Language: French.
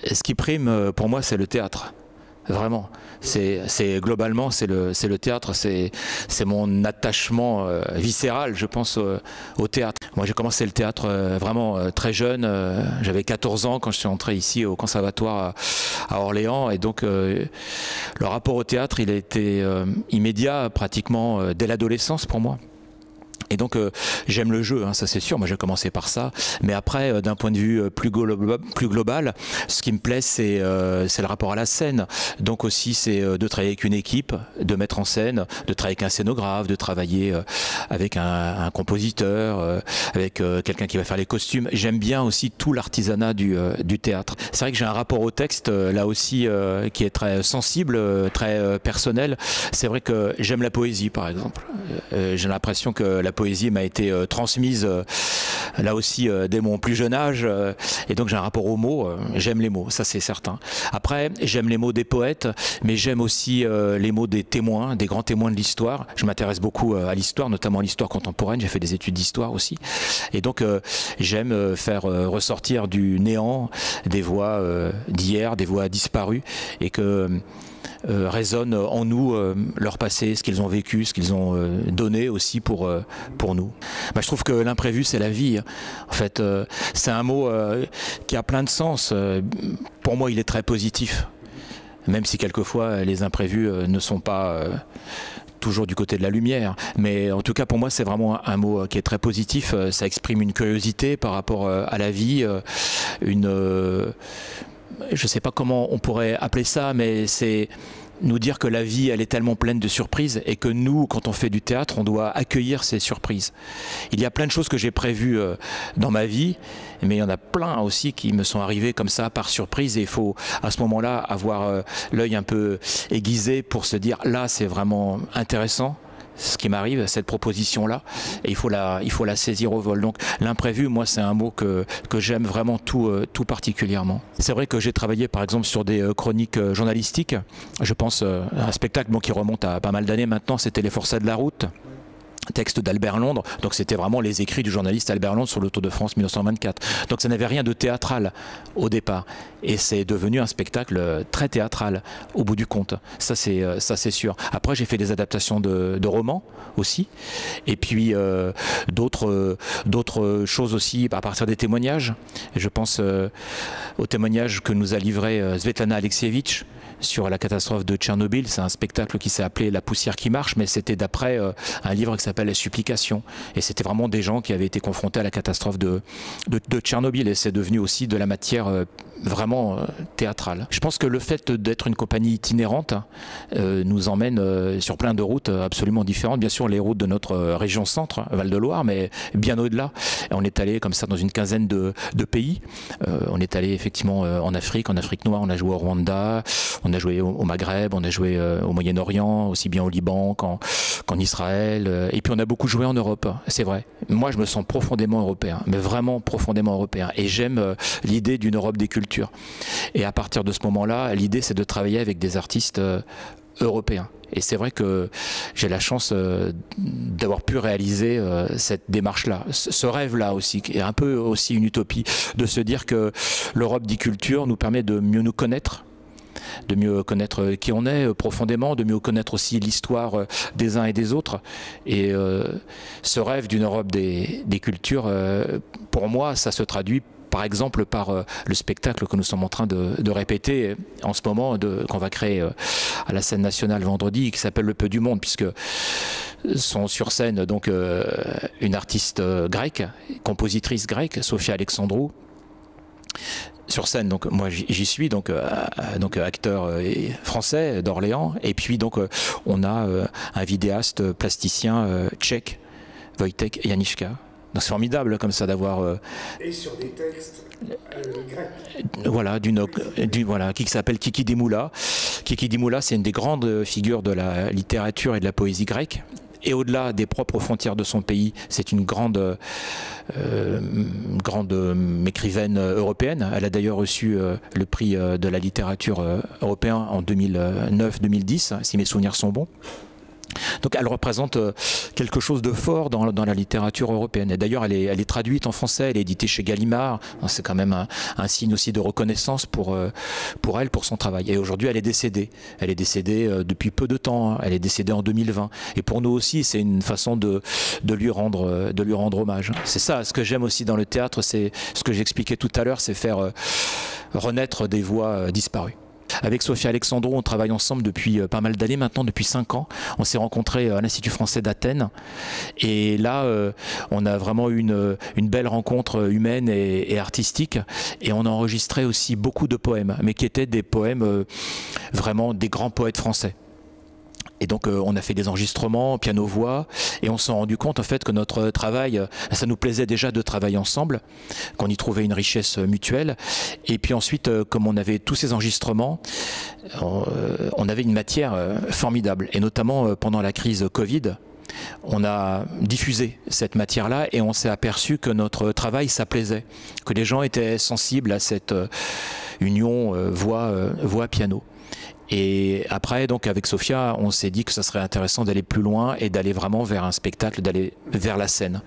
ce qui prime pour moi, c'est le théâtre. Vraiment, globalement, c'est le théâtre, c'est mon attachement viscéral, je pense, au théâtre. Moi, j'ai commencé le théâtre vraiment très jeune. J'avais 14 ans quand je suis entré ici au conservatoire à Orléans, et donc le rapport au théâtre, il a été immédiat, pratiquement dès l'adolescence pour moi. Et donc j'aime le jeu, hein, ça c'est sûr, moi j'ai commencé par ça, mais après d'un point de vue plus global, ce qui me plaît c'est le rapport à la scène, donc aussi c'est de travailler avec une équipe, de mettre en scène, de travailler avec un scénographe, de travailler avec un compositeur, avec quelqu'un qui va faire les costumes. J'aime bien aussi tout l'artisanat du théâtre. C'est vrai que j'ai un rapport au texte là aussi qui est très sensible, très personnel. C'est vrai que j'aime la poésie par exemple, j'ai l'impression que la poésie m'a été transmise là aussi dès mon plus jeune âge, et donc j'ai un rapport aux mots, j'aime les mots, ça c'est certain. Après j'aime les mots des poètes, mais j'aime aussi les mots des témoins, des grands témoins de l'histoire. Je m'intéresse beaucoup à l'histoire, notamment à l'histoire contemporaine, j'ai fait des études d'histoire aussi, et donc j'aime faire ressortir du néant des voix d'hier, des voix disparues, et que résonnent en nous leur passé, ce qu'ils ont vécu, ce qu'ils ont donné aussi pour nous. Bah, je trouve que l'imprévu c'est la vie. En fait, c'est un mot qui a plein de sens. Pour moi, il est très positif, même si quelquefois les imprévus ne sont pas toujours du côté de la lumière. Mais en tout cas, pour moi, c'est vraiment un mot qui est très positif. Ça exprime une curiosité par rapport à la vie, je ne sais pas comment on pourrait appeler ça, mais c'est nous dire que la vie, elle est tellement pleine de surprises, et que nous, quand on fait du théâtre, on doit accueillir ces surprises. Il y a plein de choses que j'ai prévues dans ma vie, mais il y en a plein aussi qui me sont arrivées comme ça par surprise, et il faut à ce moment-là avoir l'œil un peu aiguisé pour se dire là, c'est vraiment intéressant ce qui m'arrive, cette proposition-là, et il faut la saisir au vol. Donc l'imprévu, moi, c'est un mot que j'aime vraiment tout particulièrement. C'est vrai que j'ai travaillé par exemple sur des chroniques journalistiques. Je pense à un spectacle qui remonte à pas mal d'années maintenant, c'était Les Forçats de la route, texte d'Albert Londres. Donc c'était vraiment les écrits du journaliste Albert Londres sur le Tour de France 1924. Donc ça n'avait rien de théâtral au départ, et c'est devenu un spectacle très théâtral au bout du compte. Ça c'est sûr. Après j'ai fait des adaptations de romans aussi, et puis d'autres choses aussi à partir des témoignages. Et je pense au témoignage que nous a livré Svetlana Alexievitch sur la catastrophe de Tchernobyl. C'est un spectacle qui s'est appelé La poussière qui marche, mais c'était d'après un livre qui s'appelle La supplication. Et c'était vraiment des gens qui avaient été confrontés à la catastrophe de Tchernobyl, et c'est devenu aussi de la matière vraiment théâtrale. Je pense que le fait d'être une compagnie itinérante nous emmène sur plein de routes absolument différentes. Bien sûr, les routes de notre région centre, Val-de-Loire, mais bien au-delà. On est allé comme ça dans une quinzaine de pays. On est allé effectivement en Afrique noire, on a joué au Rwanda, on a joué au Maghreb, on a joué au Moyen-Orient, aussi bien au Liban qu'en Israël. Et puis on a beaucoup joué en Europe, c'est vrai. Moi, je me sens profondément européen, mais vraiment profondément européen. Et j'aime l'idée d'une Europe des cultures. Et à partir de ce moment-là, l'idée, c'est de travailler avec des artistes européens. Et c'est vrai que j'ai la chance d'avoir pu réaliser cette démarche-là, ce rêve-là aussi, qui est un peu aussi une utopie, de se dire que l'Europe des cultures nous permet de mieux nous connaître, de mieux connaître qui on est profondément, de mieux connaître aussi l'histoire des uns et des autres. Et ce rêve d'une Europe des cultures, pour moi, ça se traduit par exemple par le spectacle que nous sommes en train de répéter en ce moment, qu'on va créer à la scène nationale vendredi, qui s'appelle Le Peu du Monde, puisque sont sur scène donc une artiste grecque, compositrice grecque, Sophia Alexandrou, sur scène. Donc moi j'y suis, donc acteur français d'Orléans, et puis donc on a un vidéaste plasticien tchèque, Wojtek Janiška. Donc c'est formidable comme ça d'avoir et sur des textes grecs. Voilà, voilà, qui s'appelle Kiki Dimoula. Kiki Dimoula, c'est une des grandes figures de la littérature et de la poésie grecque. Et au-delà des propres frontières de son pays, c'est une grande écrivaine européenne. Elle a d'ailleurs reçu le prix de la littérature européen en 2009-2010, si mes souvenirs sont bons. Donc elle représente quelque chose de fort dans la littérature européenne. Et d'ailleurs, elle est traduite en français, elle est éditée chez Gallimard. C'est quand même un signe aussi de reconnaissance pour elle, pour son travail. Et aujourd'hui, elle est décédée. Elle est décédée depuis peu de temps. Elle est décédée en 2020. Et pour nous aussi, c'est une façon de lui rendre hommage. C'est ça, ce que j'aime aussi dans le théâtre, c'est ce que j'expliquais tout à l'heure, c'est faire renaître des voix disparues. Avec Sophia Alexandrou, on travaille ensemble depuis pas mal d'années maintenant, depuis 5 ans. On s'est rencontrés à l'Institut français d'Athènes. Et là, on a vraiment eu une belle rencontre humaine et artistique. Et on a enregistré aussi beaucoup de poèmes, mais qui étaient des poèmes vraiment des grands poètes français. Et donc on a fait des enregistrements, piano-voix, et on s'est rendu compte en fait que notre travail, ça nous plaisait déjà de travailler ensemble, qu'on y trouvait une richesse mutuelle. Et puis ensuite, comme on avait tous ces enregistrements, on avait une matière formidable. Et notamment pendant la crise Covid, on a diffusé cette matière-là et on s'est aperçu que notre travail, ça plaisait, que les gens étaient sensibles à cette union voix-piano. Et après, donc avec Sophia, on s'est dit que ça serait intéressant d'aller plus loin et d'aller vraiment vers un spectacle, d'aller vers la scène.